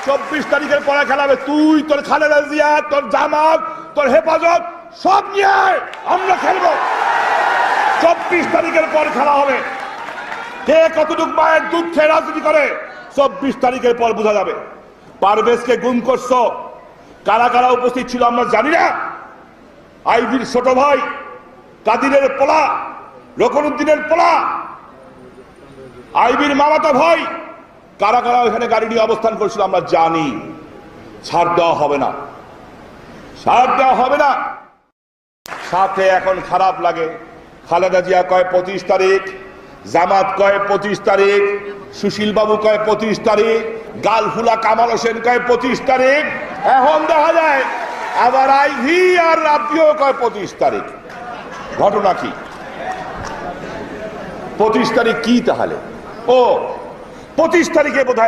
24 তারিখের পরে খেলা হবে। তুই, তোর খালেদা জিয়া, তোর জামাত, তোর হেফাজত সব নিয়ে আমরা খেলবো। 24 তারিখের পর খেলা হবে। কে কতটুক মায়ের দুধ খেয়ে রাজনীতি করে 24 তারিখের পর বোঝা যাবে। পারভেজকে গুম করছো, কারা কারা উপস্থিত ছিল আমরা জানি না। আইবির ছোট ভাই, কাদিরের পোলা, রকনউদ্দিনের পোলা, আইবির মামাতো ভাই, কারা কারা ওখানে গাড়ি নিয়ে অবস্থান করছিল আমরা জানি। ছাড় দেওয়া হবে না, ছাড় দেওয়া হবে না। সাথে এখন খারাপ লাগে, খালেদা জিয়া কয় 25 তারিখ, জামাত কয় 25 তারিখ, সুশীল বাবু কয় 25 তারিখ, গালফুলা কামাল হোসেন কয় 25 তারিখ। এখন দেখা যায় আবার আইভি আর রাব্বিও কয় 25 তারিখ। ঘটনা কি? 25 তারিখ কি তাহলে? ও 25 তারিখে বোধহয়